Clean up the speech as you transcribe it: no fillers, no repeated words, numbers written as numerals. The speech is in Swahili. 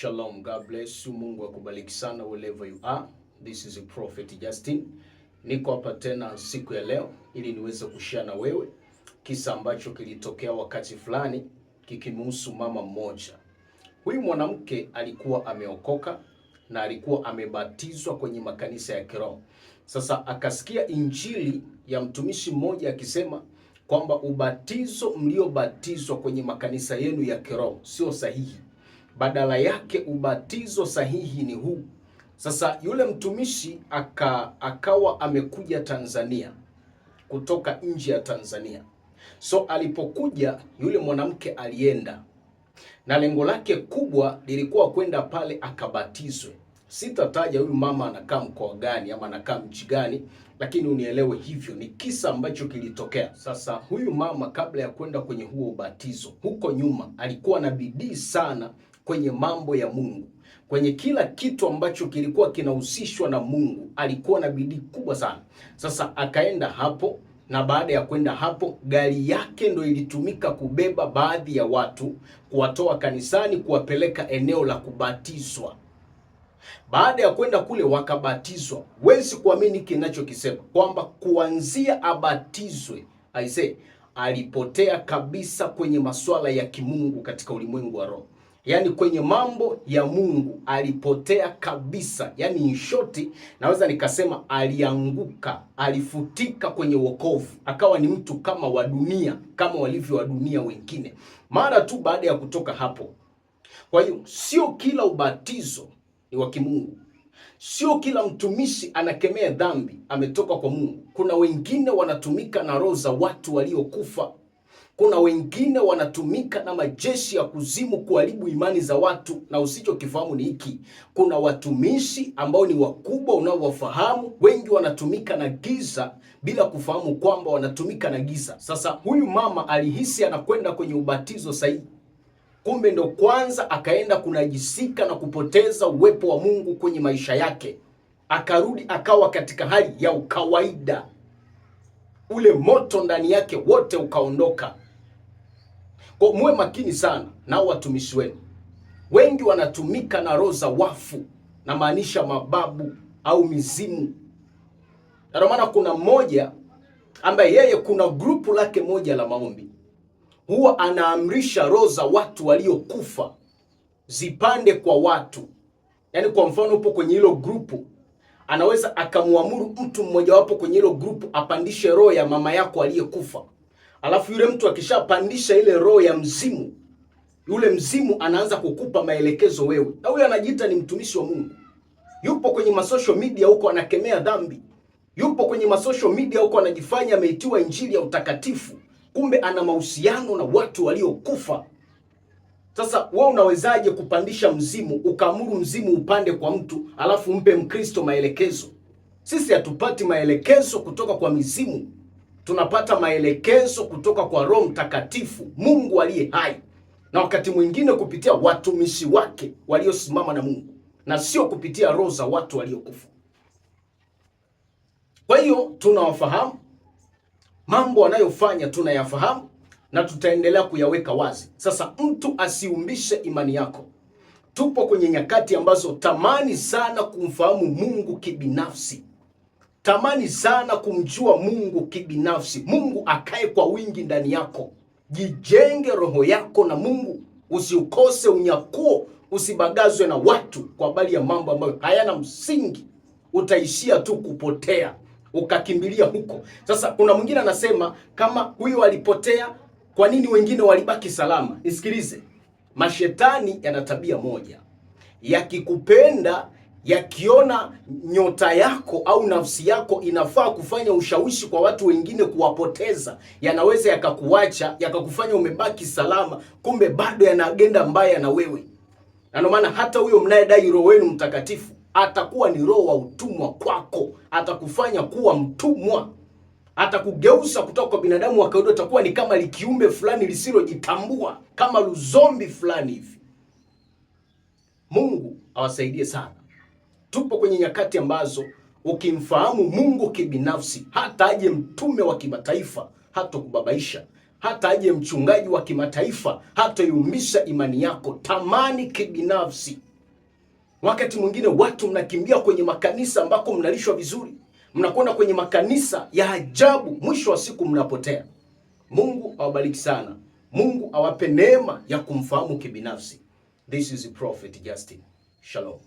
Shalom, God bless you. Mungu akubariki sana wherever you are. This is a Prophet Justin. Niko hapa tena siku ya leo ili niweze kushare na wewe kisa ambacho kilitokea wakati fulani kikimhusu mama mmoja. Huyu mwanamke alikuwa ameokoka na alikuwa amebatizwa kwenye makanisa ya kiroho. Sasa akasikia injili ya mtumishi mmoja akisema kwamba ubatizo mliobatizwa kwenye makanisa yenu ya kiroho sio sahihi. Badala yake ubatizo sahihi ni huu. Sasa yule mtumishi akawa amekuja Tanzania kutoka nje ya Tanzania. So alipokuja yule mwanamke alienda na lengo lake kubwa lilikuwa kwenda pale akabatizwe. Sitataja huyu mama anakaa mkoa gani ama anakaa mji gani, lakini unielewe hivyo ni kisa ambacho kilitokea. Sasa huyu mama kabla ya kwenda kwenye huo ubatizo, huko nyuma alikuwa na bidii sana kwenye mambo ya Mungu. Kwenye kila kitu ambacho kilikuwa kinahusishwa na Mungu, alikuwa na bidii kubwa sana. Sasa akaenda hapo, na baada ya kwenda hapo, gari yake ndo ilitumika kubeba baadhi ya watu, kuwatoa kanisani, kuwapeleka eneo la kubatizwa. Baada ya kwenda kule wakabatizwa. Wezi kuamini kinachokisema kwamba kuanzia abatizwe, alipotea kabisa kwenye masuala ya kimungu katika ulimwengu wa roho. Yaani kwenye mambo ya Mungu alipotea kabisa. Yaani in short naweza nikasema alianguka, alifutika kwenye wokovu. Akawa ni mtu kama wa dunia, kama walivyo wa dunia wengine. Mara tu baada ya kutoka hapo. Kwa hiyo sio kila ubatizo ni wa kimungu. Sio kila mtumishi anakemea dhambi ametoka kwa Mungu. Kuna wengine wanatumika na roho za watu waliokufa. Kuna wengine wanatumika na majeshi ya kuzimu kuharibu imani za watu, na usichokifahamu ni hiki. Kuna watumishi ambao ni wakubwa unaowafahamu, wengi wanatumika na giza bila kufahamu kwamba wanatumika na giza. Sasa huyu mama alihisi anakwenda kwenye ubatizo sahihi. Kumbe ndo kwanza akaenda kunajisika na kupoteza uwepo wa Mungu kwenye maisha yake. Akarudi akawa katika hali ya ukawaida. Ule moto ndani yake wote ukaondoka. Kwa muwe makini sana na watumishi wenu. Wengi wanatumika na roho za wafu, na maanisha mababu au mizimu. Ndio maana kuna mmoja ambaye yeye kuna grupu lake moja la maombi. Huwa anaamrisha roho za watu waliokufa zipande kwa watu. Yaani kwa mfano upo kwenye hilo grupu, anaweza akamuamuru mtu mmoja wapo kwenye hilo grupu apandishe roho ya mama yako aliyekufa. Alafu yule mtu akishapandisha ile roho ya mzimu, yule mzimu anaanza kukupa maelekezo wewe. Na huyo anajiita ni mtumishi wa Mungu. Yupo kwenye masocial media huko anakemea dhambi. Yupo kwenye masocial media huko anajifanya ameitiwa injili ya utakatifu. Kumbe ana mahusiano na watu waliokufa. Sasa wewe unawezaje kupandisha mzimu, ukaamuru mzimu upande kwa mtu, alafu mpe Mkristo maelekezo? Sisi hatupati maelekezo kutoka kwa mizimu. Tunapata maelekezo kutoka kwa Roho Mtakatifu, Mungu aliye hai. Na wakati mwingine kupitia watumishi wake waliosimama na Mungu, na sio kupitia roho za watu waliokufa. Kwa hiyo tunawafahamu, mambo wanayofanya tunayafahamu, na tutaendelea kuyaweka wazi. Sasa mtu asiumbishe imani yako. Tupo kwenye nyakati ambazo tamani sana kumfahamu Mungu kibinafsi. Tamani sana kumjua Mungu kibinafsi. Mungu akae kwa wingi ndani yako. Jijenge roho yako na Mungu. Usiukose unyakuo, usibagazwe na watu kwa habari ya mambo ambayo hayana msingi. Utaishia tu kupotea, ukakimbilia huko. Sasa kuna mwingine anasema kama huyo alipotea, kwa nini wengine walibaki salama? Nisikilize. Mashetani yana tabia moja. Yakikupenda, yakiona nyota yako au nafsi yako inafaa kufanya ushawishi kwa watu wengine kuwapoteza, yanaweza yakakuacha, yakakufanya umebaki salama, kumbe bado yana agenda mbaya na wewe. Na ndio maana hata huyo mnayedai roho wenu mtakatifu atakuwa ni roho wa utumwa kwako. Atakufanya kuwa mtumwa. Atakugeuza kutoka kwa binadamu wa kawaida, utakuwa ni kama likiumbe fulani lisilojitambua, kama luzombi fulani hivi. Mungu awasaidie sana. Tupo kwenye nyakati ambazo ukimfahamu Mungu kibinafsi, hata aje mtume wa kimataifa hata kubabaisha. hata aje mchungaji wa kimataifa hatayumbisha imani yako. Tamani kibinafsi. Wakati mwingine watu mnakimbia kwenye makanisa ambako mnalishwa vizuri, mnakwenda kwenye makanisa ya ajabu, mwisho wa siku mnapotea. Mungu awabariki sana. Mungu awape neema ya kumfahamu kibinafsi. This is Prophet Justin. Shalom.